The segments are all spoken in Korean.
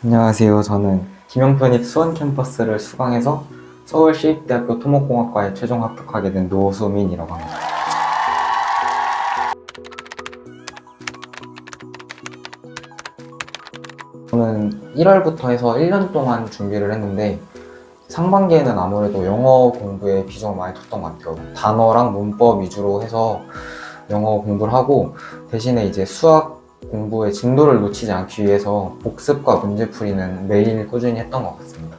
안녕하세요. 저는 김영편입 수원 캠퍼스를 수강해서 서울시립대학교 토목공학과에 최종 합격하게 된 노수민이라고 합니다. 저는 1월부터 해서 1년 동안 준비를 했는데 상반기에는 아무래도 영어 공부에 비중을 많이 뒀던 것 같아요. 단어랑 문법 위주로 해서 영어 공부를 하고 대신에 이제 수학 공부의 진도를 놓치지 않기 위해서 복습과 문제풀이는 매일 꾸준히 했던 것 같습니다.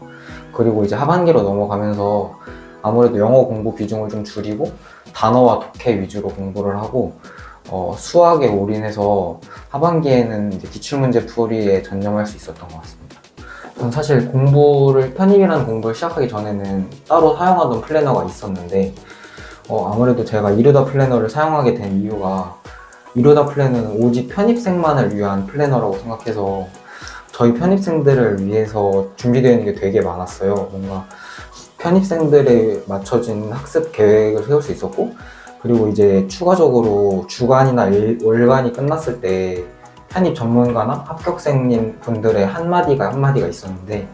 그리고 이제 하반기로 넘어가면서 아무래도 영어 공부 비중을 좀 줄이고 단어와 독해 위주로 공부를 하고 수학에 올인해서 하반기에는 이제 기출문제 풀이에 전념할 수 있었던 것 같습니다. 전 사실 편입이라는 공부를 시작하기 전에는 따로 사용하던 플래너가 있었는데 아무래도 제가 이루다 플래너를 사용하게 된 이유가 이루다 플래너는 오직 편입생만을 위한 플래너라고 생각해서 저희 편입생들을 위해서 준비되어 있는 게 되게 많았어요. 뭔가 편입생들에 맞춰진 학습 계획을 세울 수 있었고 그리고 이제 추가적으로 주간이나 월간이 끝났을 때 편입 전문가나 합격생님 분들의 한마디가 있었는데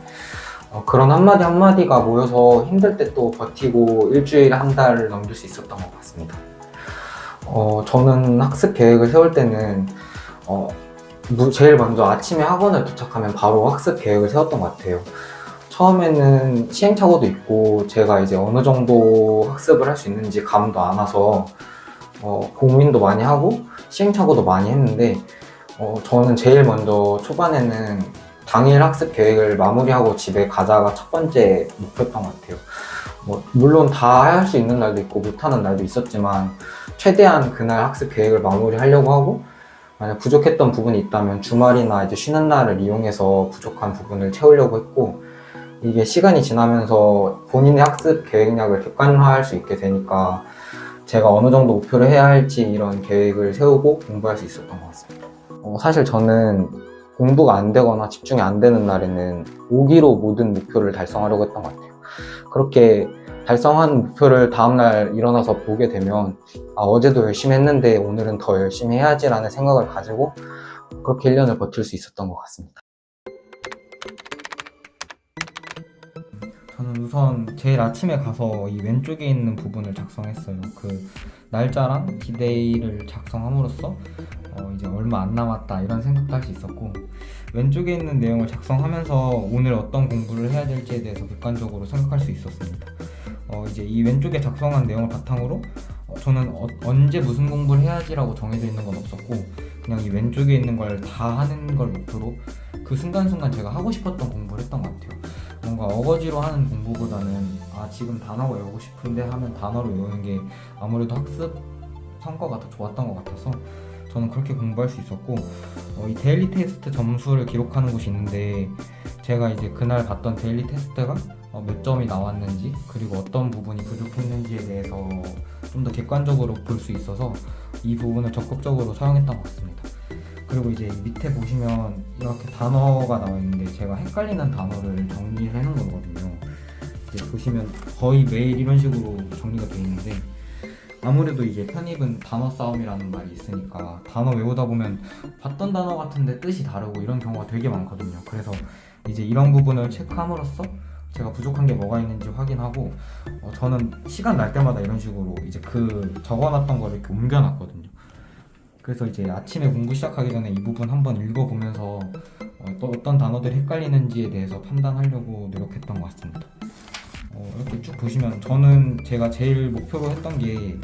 그런 한마디 한마디가 모여서 힘들 때 또 버티고 일주일에 한 달을 넘길 수 있었던 것 같습니다. 저는 학습 계획을 세울 때는 제일 먼저 아침에 학원을 도착하면 바로 학습 계획을 세웠던 것 같아요. 처음에는 시행착오도 있고 제가 이제 어느 정도 학습을 할 수 있는지 감도 안 와서 고민도 많이 하고 시행착오도 많이 했는데 저는 제일 먼저 초반에는 당일 학습 계획을 마무리하고 집에 가자가 첫 번째 목표였던 것 같아요. 물론 다 할 수 있는 날도 있고 못하는 날도 있었지만 최대한 그날 학습 계획을 마무리하려고 하고 만약 부족했던 부분이 있다면 주말이나 이제 쉬는 날을 이용해서 부족한 부분을 채우려고 했고 이게 시간이 지나면서 본인의 학습 계획량을 객관화할 수 있게 되니까 제가 어느 정도 목표를 해야 할지 이런 계획을 세우고 공부할 수 있었던 것 같습니다. 사실 저는 공부가 안 되거나 집중이 안 되는 날에는 오기로 모든 목표를 달성하려고 했던 것 같아요. 그렇게 달성한 목표를 다음날 일어나서 보게 되면 어제도 열심히 했는데 오늘은 더 열심히 해야지라는 생각을 가지고 그렇게 1년을 버틸 수 있었던 것 같습니다. 저는 우선 제일 아침에 가서 이 왼쪽에 있는 부분을 작성했어요. 그 날짜랑 디데이를 작성함으로써 이제 얼마 안 남았다 이런 생각도 할 수 있었고 왼쪽에 있는 내용을 작성하면서 오늘 어떤 공부를 해야 될지에 대해서 객관적으로 생각할 수 있었습니다. 이제 이 왼쪽에 작성한 내용을 바탕으로 저는 언제 무슨 공부를 해야지라고 정해져 있는 건 없었고 그냥 이 왼쪽에 있는 걸 다 하는 걸 목표로 그 순간순간 제가 하고 싶었던 공부를 했던 것 같아요. 뭔가 어거지로 하는 공부보다는 지금 단어 외우고 싶은데 하면 단어로 외우는 게 아무래도 학습 성과가 더 좋았던 것 같아서 저는 그렇게 공부할 수 있었고 이 데일리 테스트 점수를 기록하는 곳이 있는데 제가 이제 그날 봤던 데일리 테스트가 몇 점이 나왔는지 그리고 어떤 부분이 부족했는지에 대해서 좀 더 객관적으로 볼 수 있어서 이 부분을 적극적으로 사용했던 것 같습니다. 그리고 이제 밑에 보시면 이렇게 단어가 나와 있는데 제가 헷갈리는 단어를 정리해 놓은 거거든요. 이제 보시면 거의 매일 이런 식으로 정리가 되어 있는데 아무래도 이제 편입은 단어 싸움이라는 말이 있으니까 단어 외우다 보면 봤던 단어 같은데 뜻이 다르고 이런 경우가 되게 많거든요. 그래서 이제 이런 부분을 체크함으로써 제가 부족한 게 뭐가 있는지 확인하고 저는 시간 날 때마다 이런 식으로 이제 그 적어놨던 거를 이렇게 옮겨놨거든요. 그래서 이제 아침에 공부 시작하기 전에 이 부분 한번 읽어보면서 또 어떤 단어들이 헷갈리는지에 대해서 판단하려고 노력했던 것 같습니다. 이렇게 쭉 보시면 저는 제가 제일 목표로 했던 게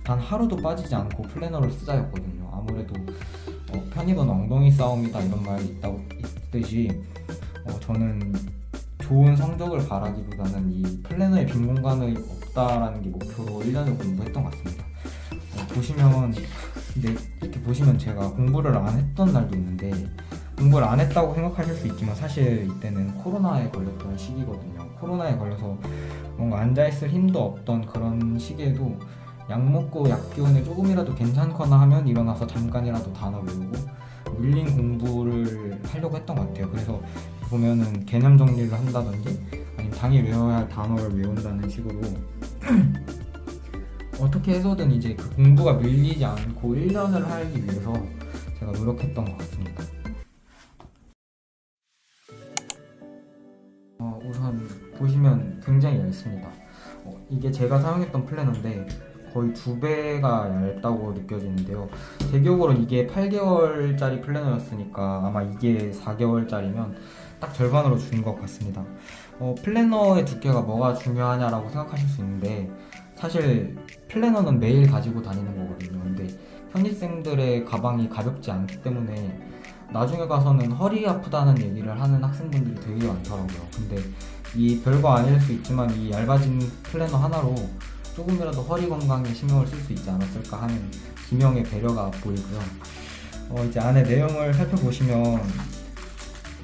단 하루도 빠지지 않고 플래너를 쓰자였거든요. 아무래도 편입은 엉덩이 싸움이다 이런 말이 있듯이 저는 좋은 성적을 바라기보다는 이 플래너에 빈 공간이 없다라는 게 목표로 1년을 공부했던 것 같습니다. 이렇게 보시면 제가 공부를 안 했던 날도 있는데 공부를 안 했다고 생각하실 수 있지만 사실 이때는 코로나에 걸렸던 시기거든요. 코로나에 걸려서 뭔가 앉아있을 힘도 없던 그런 시기에도 약 먹고 약 기운에 조금이라도 괜찮거나 하면 일어나서 잠깐이라도 단어 외우고 밀린 공부를 하려고 했던 것 같아요. 그래서 보면은 개념 정리를 한다든지 아니면 당일 외워야 할 단어를 외운다는 식으로 어떻게 해서든 이제 그 공부가 밀리지 않고 1년을 하기 위해서 제가 노력했던 것 같습니다. 보시면 굉장히 얇습니다. 이게 제가 사용했던 플래너인데 거의 2배가 얇다고 느껴지는데요. 제 기억으로는 이게 8개월짜리 플래너였으니까 아마 이게 4개월짜리면 딱 절반으로 준 것 같습니다. 플래너의 두께가 뭐가 중요하냐라고 생각하실 수 있는데 사실 플래너는 매일 가지고 다니는 거거든요. 근데 편입생들의 가방이 가볍지 않기 때문에 나중에 가서는 허리 아프다는 얘기를 하는 학생분들이 되게 많더라고요. 근데 이 별거 아닐 수 있지만 이 얇아진 플래너 하나로 조금이라도 허리 건강에 신경을 쓸 수 있지 않았을까 하는 기명의 배려가 보이고요. 이제 안에 내용을 살펴보시면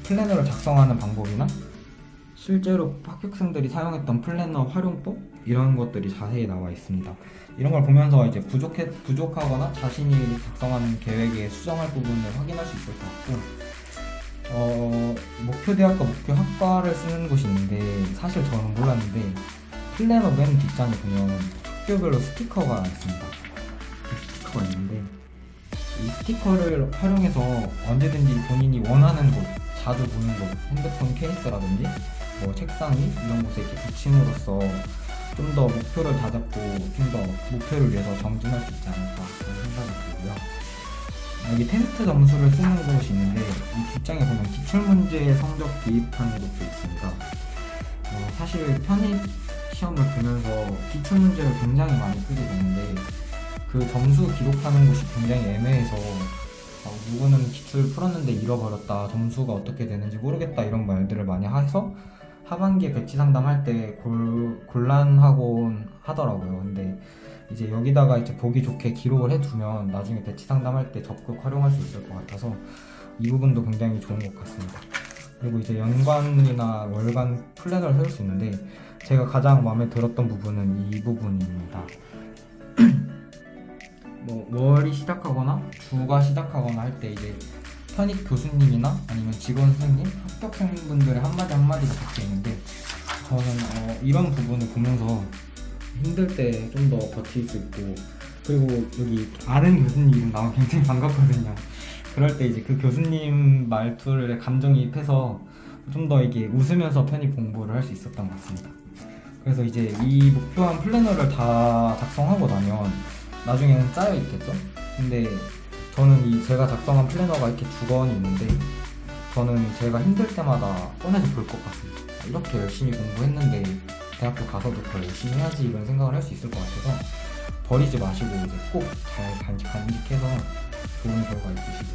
플래너를 작성하는 방법이나 실제로 합격생들이 사용했던 플래너 활용법 이런 것들이 자세히 나와 있습니다. 이런 걸 보면서 이제 부족하거나 자신이 작성한 계획에 수정할 부분을 확인할 수 있을 것 같고, 목표 대학과 목표 학과를 쓰는 곳이 있는데 사실 저는 몰랐는데 플래너 맨 뒷장에 보면 학교별로 스티커가 있습니다. 스티커가 있는데 이 스티커를 활용해서 언제든지 본인이 원하는 곳, 자주 보는 곳, 핸드폰 케이스라든지 뭐 책상 위 이런 곳에 이렇게 붙임으로써 좀 더 목표를 다잡고 좀 더 목표를 위해서 정진할 수 있지 않을까 그런 생각이 들고요. 여기 테스트 점수를 쓰는 곳이 있는데 이 뒷장에 보면 기출문제 성적 대입하는 곳도 있습니다. 사실 편입 시험을 보면서 기출문제를 굉장히 많이 쓰게 되는데 그 점수 기록하는 곳이 굉장히 애매해서 누구는 기출 풀었는데 잃어버렸다, 점수가 어떻게 되는지 모르겠다 이런 말들을 많이 해서 하반기에 배치 상담할 때 곤란하곤 하더라고요. 근데 이제 여기다가 이제 보기 좋게 기록을 해두면 나중에 배치 상담할 때 적극 활용할 수 있을 것 같아서 이 부분도 굉장히 좋은 것 같습니다. 그리고 이제 연간이나 월간 플래너를 세울 수 있는데 제가 가장 마음에 들었던 부분은 이 부분입니다. 뭐 월이 시작하거나 주가 시작하거나 할 때 이제 편입 교수님이나 아니면 직원 선생님, 합격생분들의 한마디 한마디가 적혀 있는데 저는 이런 부분을 보면서 힘들 때 좀 더 버틸 수 있고, 그리고 여기 아는 교수님 이름 나오면 굉장히 반갑거든요. 그럴 때 이제 그 교수님 말투를 감정이입해서 좀 더 이게 웃으면서 편입 공부를 할 수 있었던 것 같습니다. 그래서 이제 이 목표한 플래너를 다 작성하고 나면 나중에는 쌓여 있겠죠? 근데 저는 제가 작성한 플래너가 이렇게 2권이 있는데 저는 제가 힘들 때마다 꺼내서 볼 것 같습니다. 이렇게 열심히 공부했는데 대학교 가서도 더 열심히 해야지 이런 생각을 할 수 있을 것 같아서 버리지 마시고 이제 꼭 잘 간직해서 좋은 결과 있으시길